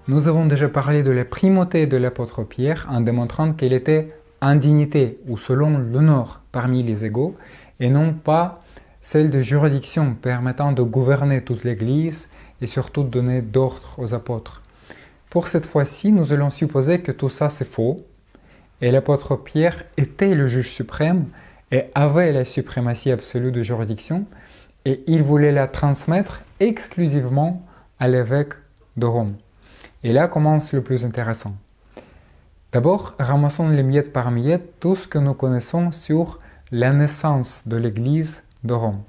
Nous avons déjà parlé de la primauté de l'apôtre Pierre en démontrant qu'elle était en dignité ou selon l'honneur parmi les égaux et non pas celle de juridiction permettant de gouverner toute l'Église et surtout de donner d'ordre aux apôtres. Pour cette fois-ci, nous allons supposer que tout ça c'est faux et l'apôtre Pierre était le juge suprême et avait la suprématie absolue de juridiction et il voulait la transmettre exclusivement à l'évêque de Rome. Et là commence le plus intéressant. D'abord, ramassons les miettes par miettes tout ce que nous connaissons sur la naissance de l'Église de Rome.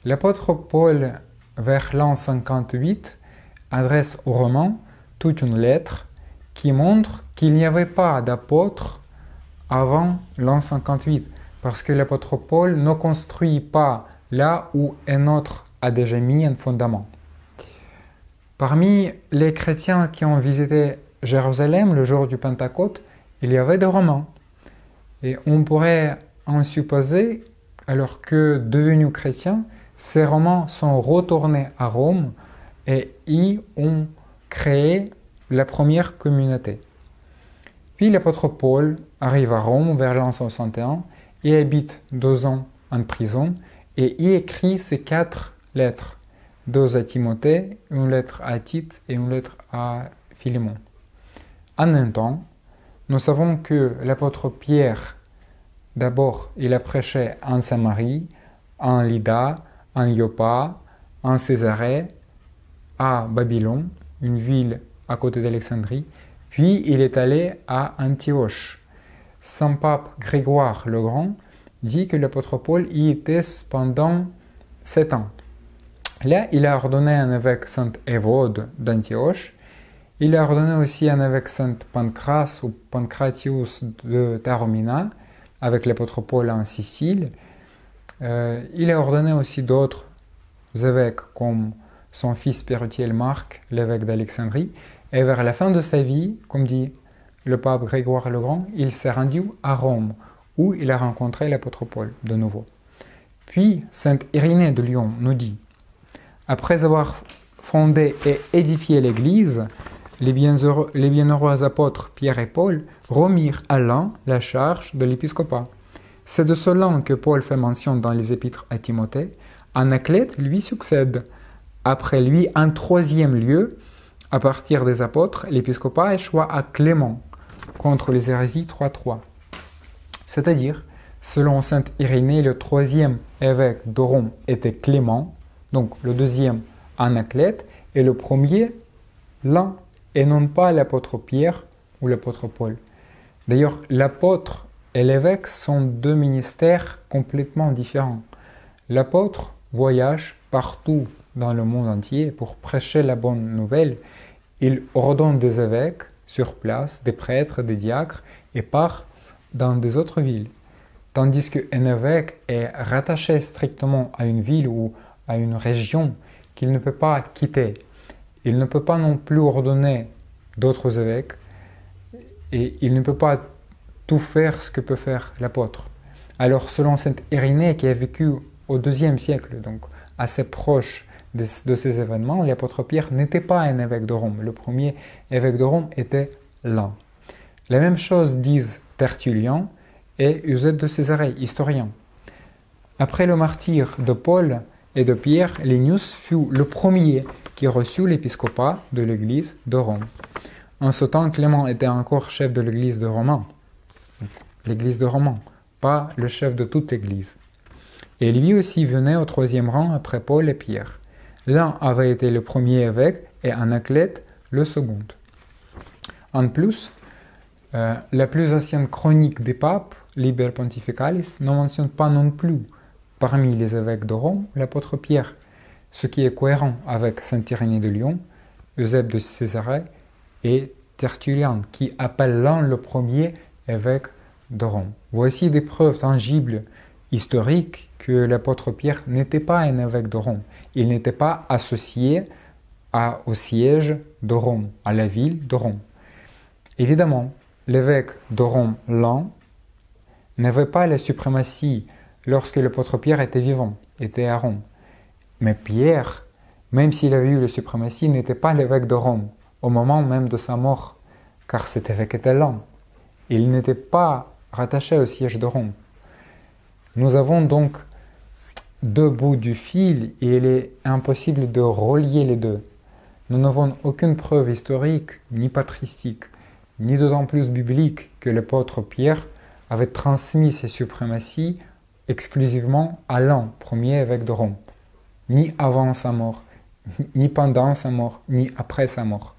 L'apôtre Paul, vers l'an 58, adresse aux Romains toute une lettre qui montre qu'il n'y avait pas d'apôtre avant l'an 58, parce que l'apôtre Paul ne construit pas là où un autre a déjà mis un fondement. Parmi les chrétiens qui ont visité Jérusalem le jour du Pentecôte, il y avait des Romains. Et on pourrait en supposer, alors que devenus chrétiens, ces Romains sont retournés à Rome et y ont créé la première communauté. Puis l'apôtre Paul arrive à Rome vers l'an 61 et habite 2 ans en prison et y écrit ces 4 lettres. 2 à Timothée, une lettre à Tite et une lettre à Philémon. En même temps, nous savons que l'apôtre Pierre, d'abord, il a prêché en Samarie, en Lydda, en Joppa, en Césarée, à Babylone, une ville à côté d'Alexandrie, puis il est allé à Antioche. Saint pape Grégoire le Grand dit que l'apôtre Paul y était pendant 7 ans. Là, il a ordonné un évêque Saint Évode d'Antioche. Il a ordonné aussi un évêque Saint Pancras ou Pancratius de Taormina, avec l'apôtre Paul en Sicile. Il a ordonné aussi d'autres évêques, comme son fils spirituel Marc, l'évêque d'Alexandrie. Et vers la fin de sa vie, comme dit le pape Grégoire le Grand, il s'est rendu à Rome, où il a rencontré l'apôtre Paul de nouveau. Puis, Saint Irénée de Lyon nous dit: après avoir fondé et édifié l'Église, les bienheureux apôtres Pierre et Paul remirent à l'un la charge de l'épiscopat. C'est de cela que Paul fait mention dans les épîtres à Timothée. Anaclète lui succède. Après lui, en 3e lieu, à partir des apôtres, l'épiscopat échoua à Clément contre les hérésies 3.3. C'est-à-dire, selon saint Irénée, le 3e évêque de Rome était Clément, donc le 2e Anaclète, et le 1er l'un, et non pas l'apôtre Pierre ou l'apôtre Paul. D'ailleurs, l'apôtre et l'évêque sont 2 ministères complètement différents. L'apôtre voyage partout dans le monde entier pour prêcher la bonne nouvelle. Il ordonne des évêques sur place, des prêtres, des diacres, et part dans des autres villes. Tandis qu'un évêque est rattaché strictement à une ville ou à une région qu'il ne peut pas quitter. Il ne peut pas non plus ordonner d'autres évêques et il ne peut pas tout faire ce que peut faire l'apôtre. Alors selon saint Irénée qui a vécu au IIe siècle, donc assez proche de ces événements, l'apôtre Pierre n'était pas un évêque de Rome. Le premier évêque de Rome était l'un. La même chose disent Tertullien et Eusèbe de Césarée, historien. Après le martyre de Paul et de Pierre, Lénius fut le premier qui reçut l'épiscopat de l'église de Rome. En ce temps, Clément était encore chef de l'église de Romain. L'église de Romain, pas le chef de toute l'église. Et lui aussi venait au 3e rang après Paul et Pierre. L'un avait été le premier évêque et Anaclète le second. En plus, la plus ancienne chronique des papes, Liber Pontificalis, ne mentionne pas non plus parmi les évêques de Rome l'apôtre Pierre, ce qui est cohérent avec saint Irénée de Lyon, Eusèbe de Césarée et Tertullien, qui appelle l'un le premier évêque de Rome. Voici des preuves tangibles, historiques, que l'apôtre Pierre n'était pas un évêque de Rome. Il n'était pas associé au siège de Rome, à la ville de Rome. Évidemment, l'évêque de Rome, l'un, n'avait pas la suprématie lorsque l'apôtre Pierre était vivant, était à Rome. Mais Pierre, même s'il avait eu la suprématie, n'était pas l'évêque de Rome au moment même de sa mort, car cet évêque était lent. Il n'était pas rattaché au siège de Rome. Nous avons donc deux bouts du fil et il est impossible de relier les deux. Nous n'avons aucune preuve historique, ni patristique, ni d'autant plus biblique que l'apôtre Pierre avait transmis ses suprématies exclusivement à l'un, premier évêque de Rome, ni avant sa mort, ni pendant sa mort, ni après sa mort.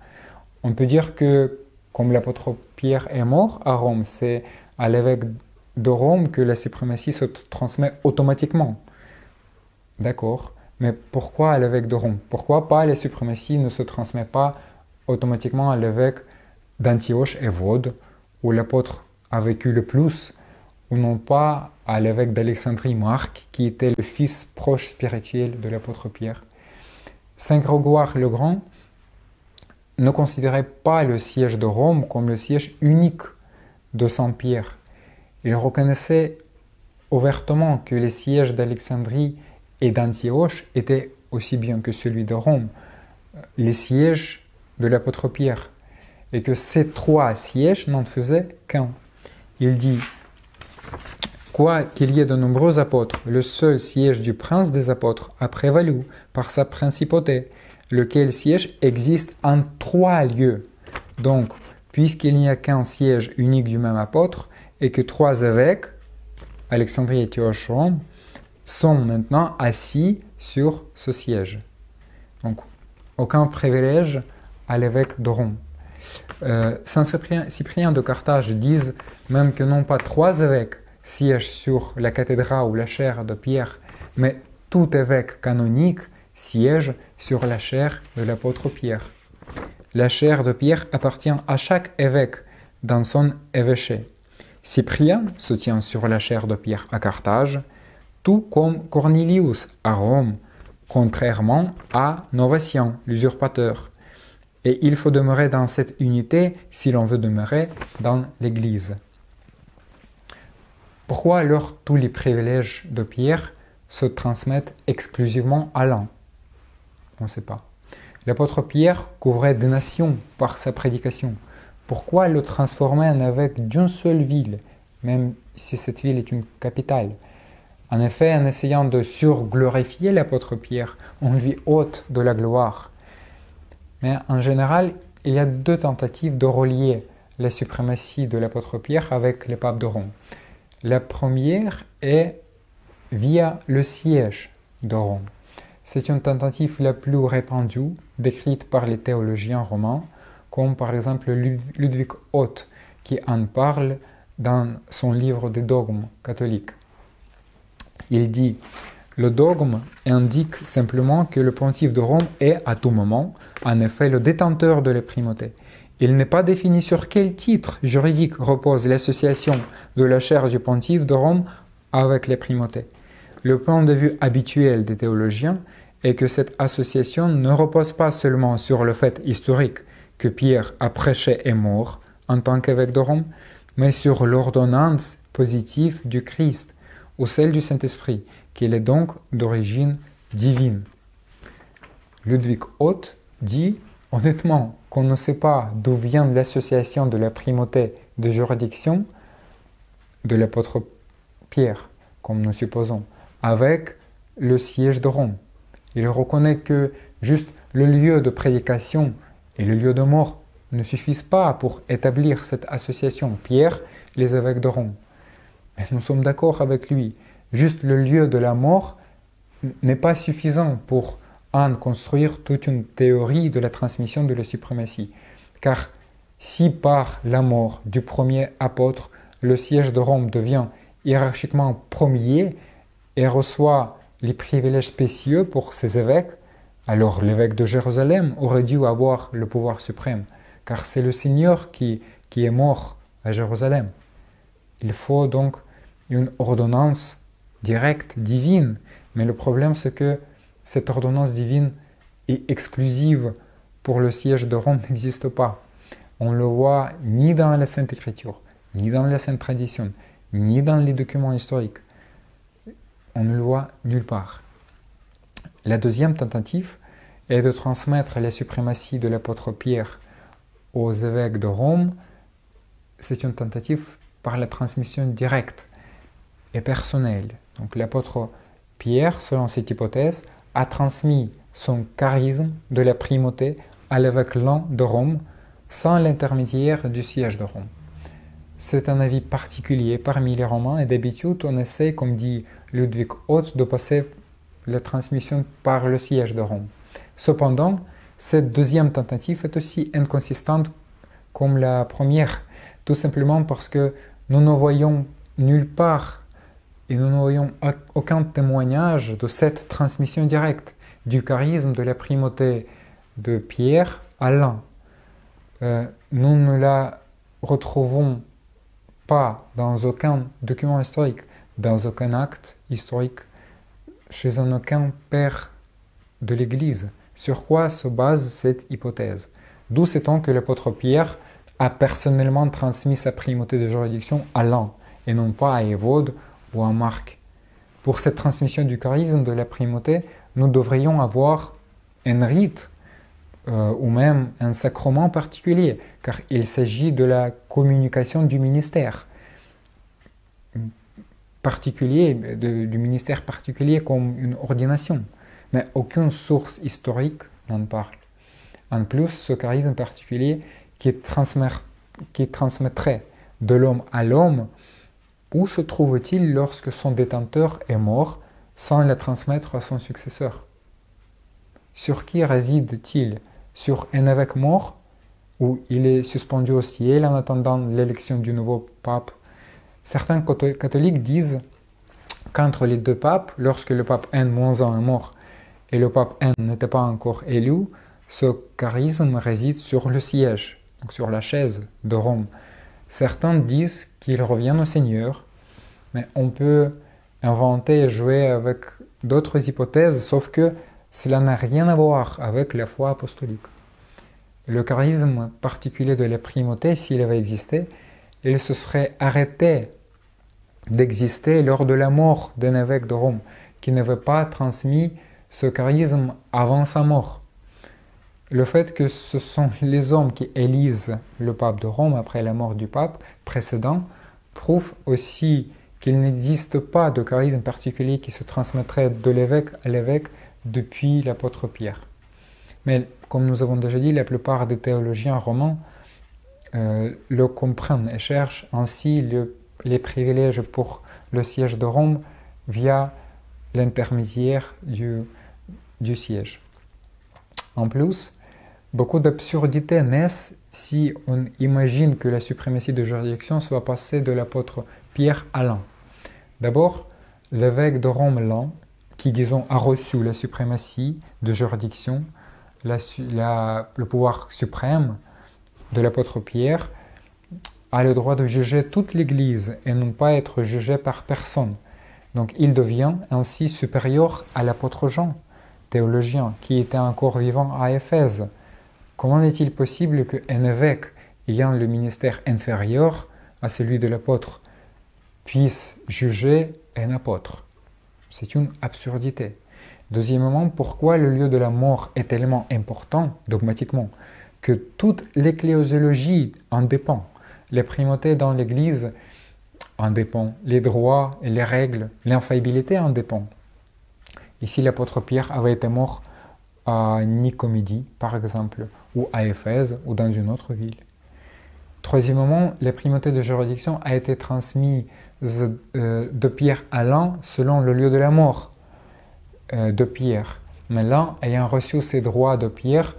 On peut dire que, comme l'apôtre Pierre est mort à Rome, c'est à l'évêque de Rome que la suprématie se transmet automatiquement. D'accord, mais pourquoi à l'évêque de Rome? Pourquoi pas la suprématie ne se transmet pas automatiquement à l'évêque d'Antioche et Vaude, où l'apôtre a vécu le plus, ou non pas à l'évêque d'Alexandrie Marc, qui était le fils proche spirituel de l'apôtre Pierre? Saint Grégoire le Grand ne considérait pas le siège de Rome comme le siège unique de Saint Pierre. Il reconnaissait ouvertement que les sièges d'Alexandrie et d'Antioche étaient aussi bien que celui de Rome, les sièges de l'apôtre Pierre, et que ces trois sièges n'en faisaient qu'un. Il dit: quoi qu'il y ait de nombreux apôtres, le seul siège du prince des apôtres a prévalu par sa principauté, lequel siège existe en 3 lieux. Donc, puisqu'il n'y a qu'un siège unique du même apôtre, et que 3 évêques, Alexandrie, Antioche, Rome, sont maintenant assis sur ce siège. Donc, aucun privilège à l'évêque de Rome. Saint Cyprien de Carthage dit même que non pas 3 évêques siègent sur la cathédrale ou la chaire de Pierre, mais tout évêque canonique siège sur la chaire de l'apôtre Pierre. La chaire de Pierre appartient à chaque évêque dans son évêché. Cyprien se tient sur la chaire de Pierre à Carthage, tout comme Cornelius à Rome, contrairement à Novatian, l'usurpateur. Et il faut demeurer dans cette unité si l'on veut demeurer dans l'Église. Pourquoi alors tous les privilèges de Pierre se transmettent exclusivement à l'un? On ne sait pas. L'apôtre Pierre couvrait des nations par sa prédication. Pourquoi le transformer en évêque d'une seule ville, même si cette ville est une capitale? En effet, en essayant de surglorifier l'apôtre Pierre, on lui ôte de la gloire. Mais en général, il y a 2 tentatives de relier la suprématie de l'apôtre Pierre avec le pape de Rome. La première est via le siège de Rome. C'est une tentative la plus répandue, décrite par les théologiens romains, comme par exemple Ludwig Ott, qui en parle dans son livre des dogmes catholiques. Il dit: le dogme indique simplement que le pontife de Rome est à tout moment, en effet, le détenteur de la primauté. Il n'est pas défini sur quel titre juridique repose l'association de la chaire du pontife de Rome avec la primauté. Le point de vue habituel des théologiens est que cette association ne repose pas seulement sur le fait historique que Pierre a prêché et mort en tant qu'évêque de Rome, mais sur l'ordonnance positive du Christ ou celle du Saint-Esprit, qu'il est donc d'origine divine. Ludwig Ott dit honnêtement qu'on ne sait pas d'où vient l'association de la primauté de juridiction de l'apôtre Pierre, comme nous supposons, avec le siège de Rome. Il reconnaît que juste le lieu de prédication et le lieu de mort ne suffisent pas pour établir cette association Pierre, les évêques de Rome. Mais nous sommes d'accord avec lui. Juste le lieu de la mort n'est pas suffisant pour en construire toute une théorie de la transmission de la suprématie. Car si par la mort du premier apôtre, le siège de Rome devient hiérarchiquement premier et reçoit les privilèges spéciaux pour ses évêques, alors l'évêque de Jérusalem aurait dû avoir le pouvoir suprême, car c'est le Seigneur qui est mort à Jérusalem. Il faut donc une ordonnance directe, divine, mais le problème c'est que cette ordonnance divine est exclusive pour le siège de Rome, n'existe pas. On ne le voit ni dans la Sainte Écriture, ni dans la Sainte Tradition, ni dans les documents historiques. On ne le voit nulle part. La deuxième tentative est de transmettre la suprématie de l'apôtre Pierre aux évêques de Rome, c'est une tentative par la transmission directe et personnelle. Donc l'apôtre Pierre, selon cette hypothèse, a transmis son charisme de la primauté à l'évêque Lan de Rome sans l'intermédiaire du siège de Rome. C'est un avis particulier parmi les Romains et d'habitude on essaie, comme dit Ludwig Hoth, de passer la transmission par le siège de Rome. Cependant, cette deuxième tentative est aussi inconsistante comme la première, tout simplement parce que nous ne voyons nulle part et nous ne voyons aucun témoignage de cette transmission directe du charisme de la primauté de Pierre à Lan. Nous ne la retrouvons pas dans aucun document historique, dans aucun acte historique, chez aucun père de l'Église. Sur quoi se base cette hypothèse? D'où sait-on que l'apôtre Pierre a personnellement transmis sa primauté de juridiction à Lan, et non pas à Évode ou à Marc. Pour cette transmission du charisme de la primauté, nous devrions avoir un rite ou même un sacrement particulier, car il s'agit de la communication du ministère particulier, du ministère particulier comme une ordination. Mais aucune source historique n'en parle. En plus, ce charisme particulier qui transmettrait de l'homme à l'homme, où se trouve-t-il lorsque son détenteur est mort sans le transmettre à son successeur? Sur qui réside-t-il? Sur un évêque mort, où il est suspendu au ciel en attendant l'élection du nouveau pape? Certains catholiques disent qu'entre les deux papes, lorsque le pape N-1 est mort et le pape N n'était pas encore élu, ce charisme réside sur le siège, donc sur la chaise de Rome. Certains disent qu'il revient au Seigneur, mais on peut inventer et jouer avec d'autres hypothèses, sauf que cela n'a rien à voir avec la foi apostolique. Le charisme particulier de la primauté, s'il avait existé, il se serait arrêté d'exister lors de la mort d'un évêque de Rome, qui n'avait pas transmis ce charisme avant sa mort. Le fait que ce sont les hommes qui élisent le pape de Rome après la mort du pape précédent prouve aussi qu'il n'existe pas de charisme particulier qui se transmettrait de l'évêque à l'évêque depuis l'apôtre Pierre. Mais comme nous avons déjà dit, la plupart des théologiens romains le comprennent et cherchent ainsi les privilèges pour le siège de Rome via l'intermédiaire du siège. En plus, beaucoup d'absurdités naissent si on imagine que la suprématie de juridiction soit passée de l'apôtre Pierre à Lan. D'abord, l'évêque de Rome Lan, qui disons a reçu la suprématie de juridiction, le pouvoir suprême de l'apôtre Pierre, a le droit de juger toute l'Église et non pas être jugé par personne. Donc il devient ainsi supérieur à l'apôtre Jean, théologien, qui était encore vivant à Éphèse. Comment est-il possible qu'un évêque ayant le ministère inférieur à celui de l'apôtre puisse juger un apôtre? C'est une absurdité. Deuxièmement, pourquoi le lieu de la mort est tellement important, dogmatiquement, que toute l'ecclésiologie en dépend? Les primautés dans l'Église en dépendent, les droits et les règles, l'infaillibilité en dépend. Ici, l'apôtre Pierre avait été mort à Nicomédie, par exemple, ou à Éphèse, ou dans une autre ville. Troisièmement, la primauté de juridiction a été transmise de Pierre à Lan selon le lieu de la mort de Pierre. Mais Lan, ayant reçu ses droits de Pierre,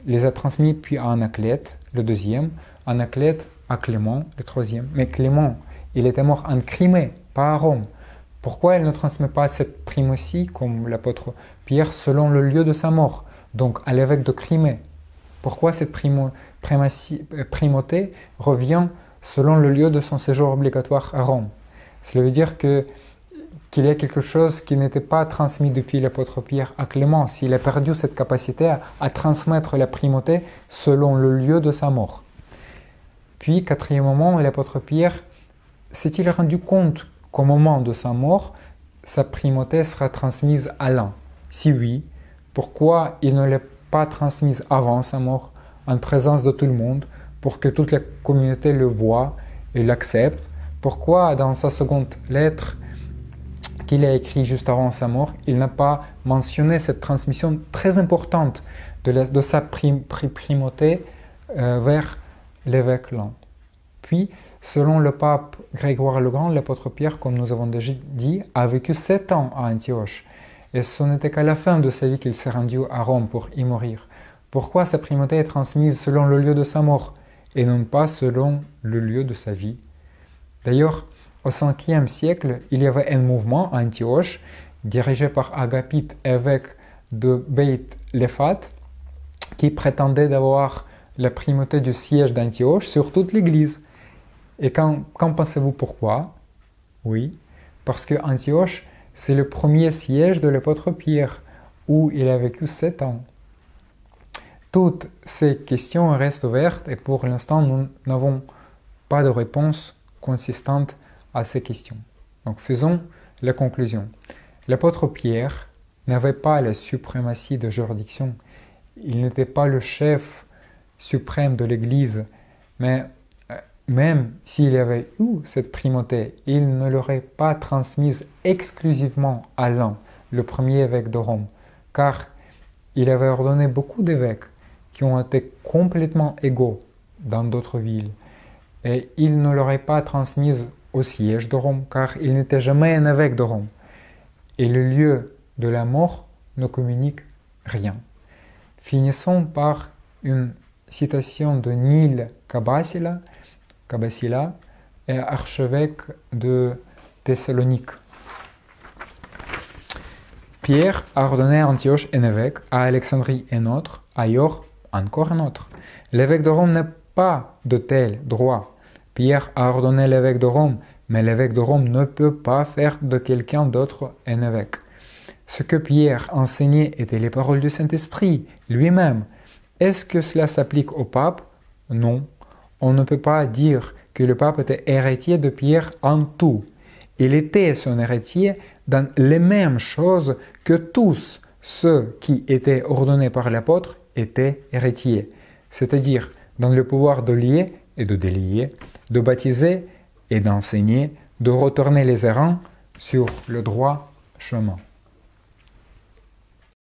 les a transmis puis à Anaclète, le deuxième, Anaclète à Clément, le troisième. Mais Clément, il était mort en Crimée, pas à Rome. Pourquoi il ne transmet pas cette primautie, comme l'apôtre Pierre, selon le lieu de sa mort, donc à l'évêque de Crimée? Pourquoi cette primauté revient selon le lieu de son séjour obligatoire à Rome? Cela veut dire qu'il y a quelque chose qui n'était pas transmis depuis l'apôtre Pierre à Clément, s'il a perdu cette capacité à transmettre la primauté selon le lieu de sa mort. Puis, quatrièmement, l'apôtre Pierre s'est-il rendu compte qu'au moment de sa mort, sa primauté sera transmise à Lan? Si oui, pourquoi il ne l'a pas transmise avant sa mort, en présence de tout le monde, pour que toute la communauté le voie et l'accepte. Pourquoi dans sa seconde lettre qu'il a écrite juste avant sa mort, il n'a pas mentionné cette transmission très importante de sa primauté vers l'évêque Laon. Puis, selon le pape Grégoire le Grand, l'apôtre Pierre, comme nous avons déjà dit, a vécu 7 ans à Antioche. Et ce n'était qu'à la fin de sa vie qu'il s'est rendu à Rome pour y mourir. Pourquoi sa primauté est transmise selon le lieu de sa mort et non pas selon le lieu de sa vie? D'ailleurs, au 5e siècle, il y avait un mouvement à Antioche, dirigé par Agapite, évêque de Beit Lefat, qui prétendait d'avoir la primauté du siège d'Antioche sur toute l'Église. Et qu'en pensez-vous pourquoi? Oui, parce que Antioche, c'est le premier siège de l'apôtre Pierre, où il a vécu 7 ans. Toutes ces questions restent ouvertes et pour l'instant, nous n'avons pas de réponse consistante à ces questions. Donc faisons la conclusion. L'apôtre Pierre n'avait pas la suprématie de juridiction. Il n'était pas le chef suprême de l'Église, mais même s'il avait eu cette primauté, il ne l'aurait pas transmise exclusivement à Laon, le premier évêque de Rome, car il avait ordonné beaucoup d'évêques qui ont été complètement égaux dans d'autres villes. Et il ne l'aurait pas transmise au siège de Rome, car il n'était jamais un évêque de Rome. Et le lieu de la mort ne communique rien. Finissons par une citation de Nil Kabassila, archevêque de Thessalonique. Pierre a ordonné à Antioche un évêque, à Alexandrie un autre, à Yor encore un autre. L'évêque de Rome n'a pas de tel droit. Pierre a ordonné l'évêque de Rome, mais l'évêque de Rome ne peut pas faire de quelqu'un d'autre un évêque. Ce que Pierre enseignait étaient les paroles du Saint-Esprit lui-même. Est-ce que cela s'applique au pape? Non. On ne peut pas dire que le pape était héritier de Pierre en tout. Il était son héritier dans les mêmes choses que tous ceux qui étaient ordonnés par l'apôtre étaient héritiers, c'est-à-dire dans le pouvoir de lier et de délier, de baptiser et d'enseigner, de retourner les errants sur le droit chemin.